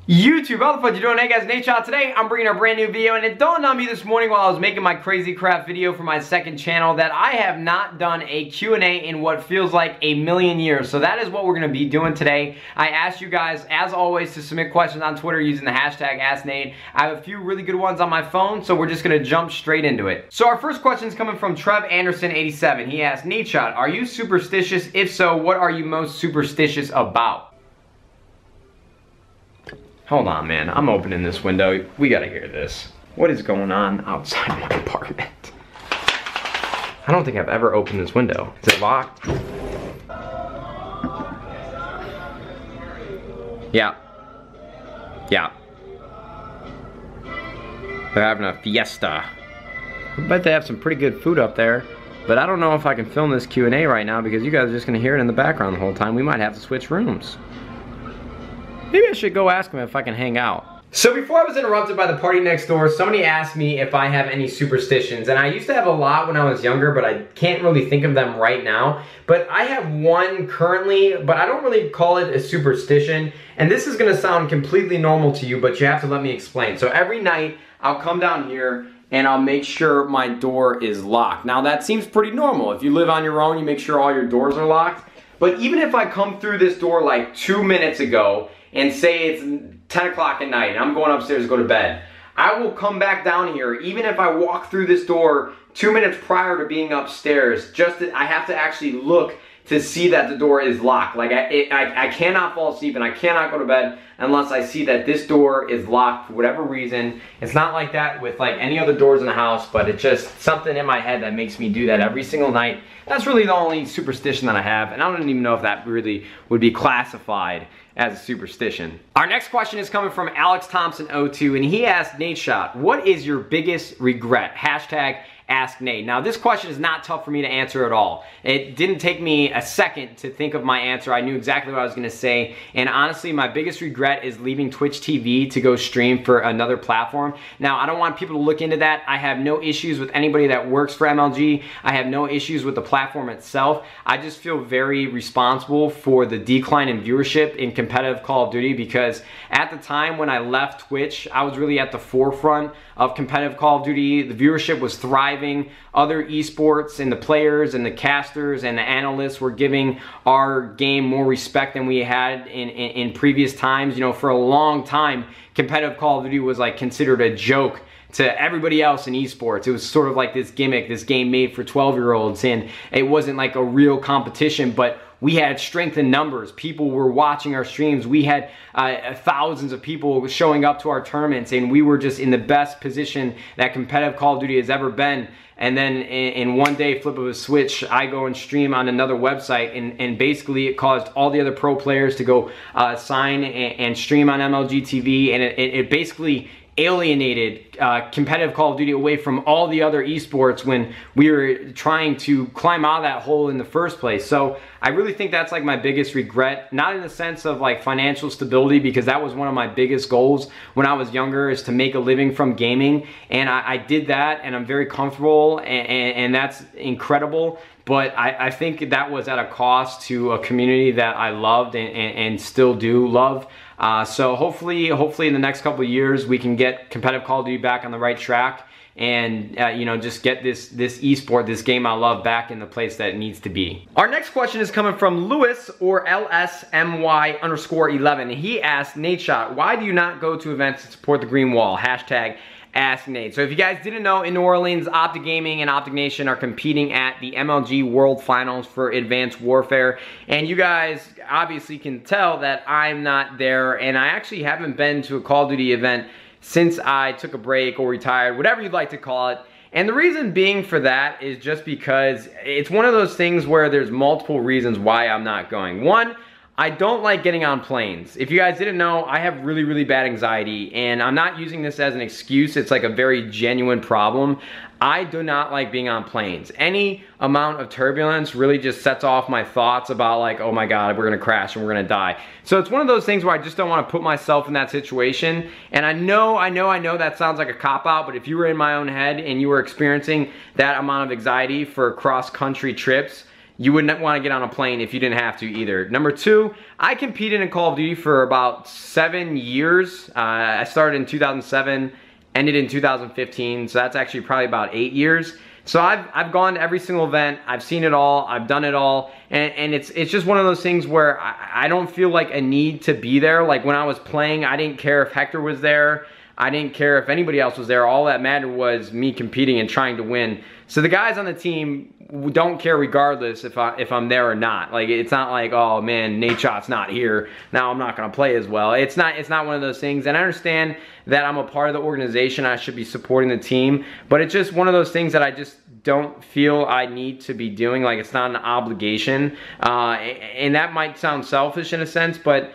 YouTube, how the fuck you doing? Hey guys, Nadeshot. Today I'm bringing a brand new video, and it dawned on me this morning while I was making my crazy craft video for my second channel that I have not done a Q&A in what feels like a million years. So that is what we're going to be doing today. I asked you guys, as always, to submit questions on Twitter using the hashtag AskNade. I have a few really good ones on my phone, so we're just going to jump straight into it. So our first question is coming from Trev Anderson 87. He asked, Nadeshot, are you superstitious? If so, what are you most superstitious about? Hold on, man. I'm opening this window. We gotta hear this. What is going on outside my apartment? I don't think I've ever opened this window. Is it locked? Yeah. Yeah. They're having a fiesta. I bet they have some pretty good food up there. But I don't know if I can film this Q&A right now because you guys are just gonna hear it in the background the whole time. We might have to switch rooms. Maybe I should go ask him if I can hang out. So before I was interrupted by the party next door, somebody asked me if I have any superstitions. And I used to have a lot when I was younger, but I can't really think of them right now. But I have one currently, but I don't really call it a superstition. And this is gonna sound completely normal to you, but you have to let me explain. So every night, I'll come down here and I'll make sure my door is locked. Now that seems pretty normal. If you live on your own, you make sure all your doors are locked. But even if I come through this door like 2 minutes ago, and say it's 10 o'clock at night and I'm going upstairs to go to bed, I will come back down here, even if I walk through this door 2 minutes prior to being upstairs, I have to actually look to see that the door is locked. Like I cannot fall asleep and I cannot go to bed unless I see that this door is locked for whatever reason. It's not like that with like any other doors in the house, but it's just something in my head that makes me do that every single night. That's really the only superstition that I have, and I don't even know if that really would be classified as a superstition. Our next question is coming from Alex Thompson 02, and he asked, Nadeshot, what is your biggest regret? Hashtag Ask Nade. Now this question is not tough for me to answer at all. It didn't take me a second to think of my answer. I knew exactly what I was gonna say, and honestly my biggest regret is leaving Twitch TV to go stream for another platform. Now I don't want people to look into that. I have no issues with anybody that works for MLG. I have no issues with the platform itself. I just feel very responsible for the decline in viewership in competitive Call of Duty because at the time when I left Twitch, I was really at the forefront of competitive Call of Duty. The viewership was thriving. Other esports and the players and the casters and the analysts were giving our game more respect than we had in previous times. You know, for a long time, competitive Call of Duty was like considered a joke to everybody else in esports. It was sort of like this gimmick, this game made for 12-year-olds, and it wasn't like a real competition, but we had strength in numbers. People were watching our streams. We had thousands of people showing up to our tournaments, and we were just in the best position that competitive Call of Duty has ever been. And then in one day, flip of a switch, I go and stream on another website, and basically it caused all the other pro players to go sign and stream on MLG TV, and it basically alienated competitive Call of Duty away from all the other esports when we were trying to climb out of that hole in the first place. So I really think that's like my biggest regret, not in the sense of like financial stability, because that was one of my biggest goals when I was younger, is to make a living from gaming, and I did that, and I'm very comfortable, and that's incredible. But I think that was at a cost to a community that I loved and still do love. So hopefully in the next couple of years we can get competitive Call of Duty back on the right track, and you know, just get this esport, this game I love, back in the place that it needs to be. Our next question is coming from Lewis, or LSMY_11. He asked, Nadeshot, why do you not go to events to support the Green Wall? Hashtag Ask Nade. So if you guys didn't know, in New Orleans, Optic Gaming and Optic Nation are competing at the MLG World Finals for Advanced Warfare, and you guys obviously can tell that I'm not there, and I actually haven't been to a Call of Duty event since I took a break or retired, whatever you'd like to call it. And the reason being for that is just because it's one of those things where there's multiple reasons why I'm not going. One, I don't like getting on planes. If you guys didn't know, I have really, really bad anxiety, and I'm not using this as an excuse. It's like a very genuine problem. I do not like being on planes. Any amount of turbulence really just sets off my thoughts about like, oh my God, we're gonna crash and we're gonna die. So it's one of those things where I just don't wanna put myself in that situation. And I know that sounds like a cop-out, but if you were in my own head and you were experiencing that amount of anxiety for cross-country trips, you wouldn't want to get on a plane if you didn't have to either. Number 2, I competed in Call of Duty for about 7 years. I started in 2007, ended in 2015, so that's actually probably about 8 years. So I've gone to every single event, I've seen it all, I've done it all, and it's just one of those things where I don't feel like a need to be there. Like when I was playing, I didn't care if Hector was there, I didn't care if anybody else was there. All that mattered was me competing and trying to win. So the guys on the team don't care regardless if I'm there or not. Like, it's not like, oh man, Nadeshot's not here, now I'm not gonna play as well. It's not one of those things, and I understand that I'm a part of the organization, I should be supporting the team, but it's just one of those things that I just don't feel I need to be doing. Like, it's not an obligation, and that might sound selfish in a sense, but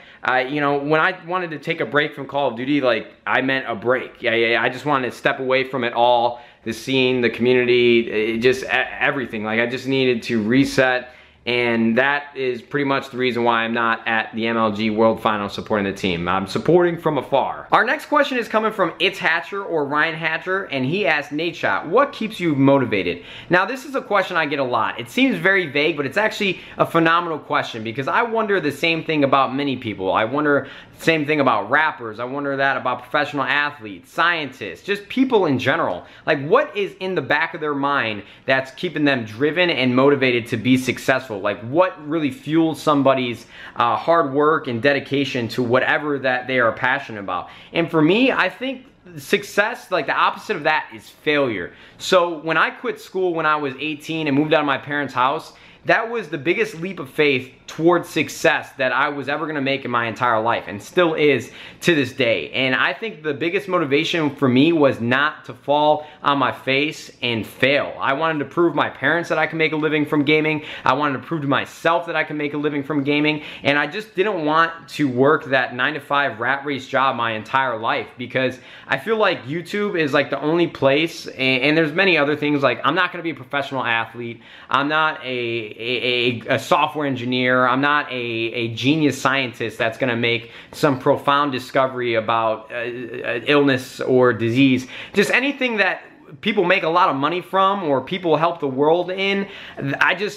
you know, when I wanted to take a break from Call of Duty, like, I meant a break. I just wanted to step away from it all, the scene, the community, just everything. Like, I just needed to reset, and that is pretty much the reason why I'm not at the MLG World Finals supporting the team. I'm supporting from afar. Our next question is coming from It's Hatcher, or Ryan Hatcher, and he asked, Nadeshot, what keeps you motivated? Now, this is a question I get a lot. It seems very vague, but it's actually a phenomenal question, because I wonder the same thing about many people. I wonder the same thing about rappers. I wonder that about professional athletes, scientists, just people in general. Like, what is in the back of their mind that's keeping them driven and motivated to be successful? Like, what really fuels somebody's hard work and dedication to whatever that they are passionate about? And for me, I think success, like the opposite of that, is failure. So when I quit school when I was 18 and moved out of my parents' house, that was the biggest leap of faith towards success that I was ever gonna make in my entire life, and still is to this day. And I think the biggest motivation for me was not to fall on my face and fail. I wanted to prove my parents that I can make a living from gaming. I wanted to prove to myself that I can make a living from gaming, and I just didn't want to work that 9-to-5 rat race job my entire life, because I feel like YouTube is like the only place, and there's many other things. Like, I'm not gonna be a professional athlete, I'm not a software engineer, I'm not a genius scientist that's gonna make some profound discovery about illness or disease. Just anything that people make a lot of money from, or people help the world in.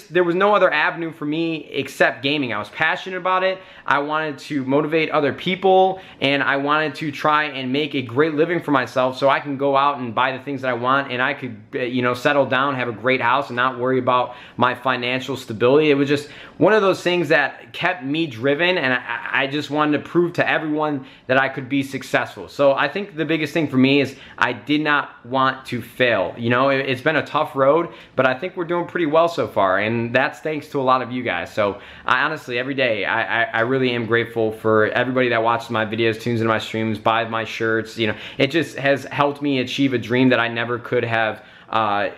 There was no other avenue for me except gaming. I was passionate about it. I wanted to motivate other people, and I wanted to try and make a great living for myself so I can go out and buy the things that I want, and I could, you know, settle down, have a great house, and not worry about my financial stability. It was just one of those things that kept me driven, and I just wanted to prove to everyone that I could be successful. So I think the biggest thing for me is I did not want to fail. You know, it's been a tough road, but I think we're doing pretty well so far, and that's thanks to a lot of you guys. So I honestly, every day, I really am grateful for everybody that watches my videos, tunes into my streams, buys my shirts. You know, it just has helped me achieve a dream that I never could have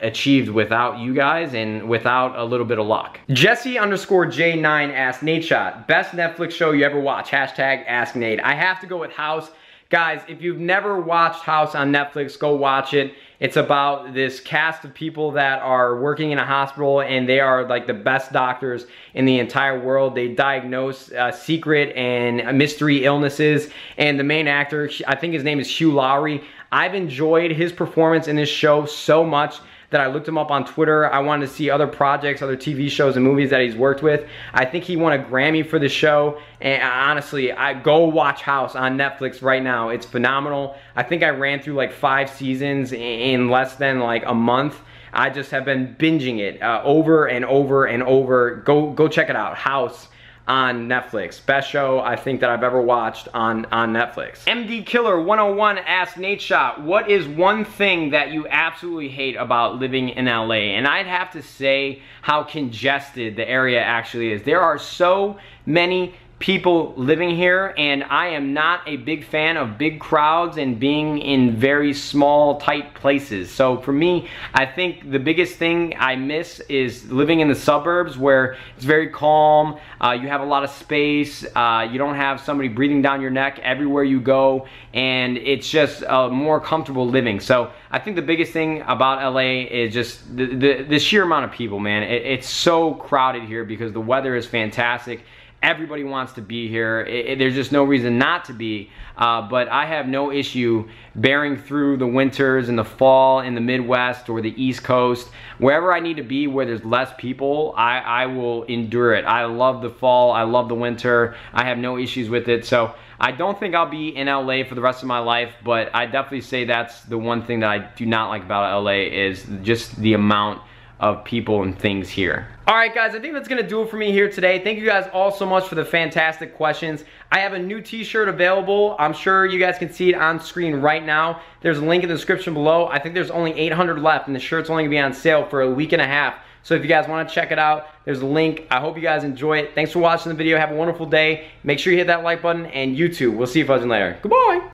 achieved without you guys and without a little bit of luck. Jesse_J9 asked, Nadeshot, best Netflix show you ever watched? Hashtag Ask Nade. I have to go with House. Guys, if you've never watched House on Netflix, go watch it. It's about this cast of people that are working in a hospital, and they are like the best doctors in the entire world. They diagnose secret and mystery illnesses, and the main actor, I think his name is Hugh Laurie. I've enjoyed his performance in this show so much that I looked him up on Twitter. I wanted to see other projects, other TV shows and movies that he's worked with. I think he won a Grammy for the show, and honestly, I go watch House on Netflix right now. It's phenomenal. I think I ran through like 5 seasons in less than like a month. I just have been binging it over and over and over. Go check it out, House on Netflix. Best show I think that I've ever watched on Netflix. MD Killer 101 asked, Nadeshot, what is one thing that you absolutely hate about living in LA? And I'd have to say how congested the area actually is. There are so many people living here, and I am not a big fan of big crowds and being in very small, tight places. So for me, I think the biggest thing I miss is living in the suburbs, where it's very calm, you have a lot of space, you don't have somebody breathing down your neck everywhere you go, and it's just more comfortable living. So I think the biggest thing about LA is just the sheer amount of people, man. It's so crowded here because the weather is fantastic. everybody wants to be here. There's just no reason not to be. But I have no issue bearing through the winters and the fall in the Midwest or the East Coast. Wherever I need to be where there's less people, I will endure it. I love the fall. I love the winter. I have no issues with it. So I don't think I'll be in LA for the rest of my life, but I definitely say that's the one thing that I do not like about LA is just the amount of people and things here. Alright guys, I think that's gonna do it for me here today. Thank you guys all so much for the fantastic questions. I have a new t-shirt available. I'm sure you guys can see it on screen right now. There's a link in the description below. I think there's only 800 left and the shirt's only gonna be on sale for a week and a half. So if you guys want to check it out, there's a link. I hope you guys enjoy it. Thanks for watching the video. Have a wonderful day. Make sure you hit that like button and YouTube. We'll see you fuzzy later. Goodbye.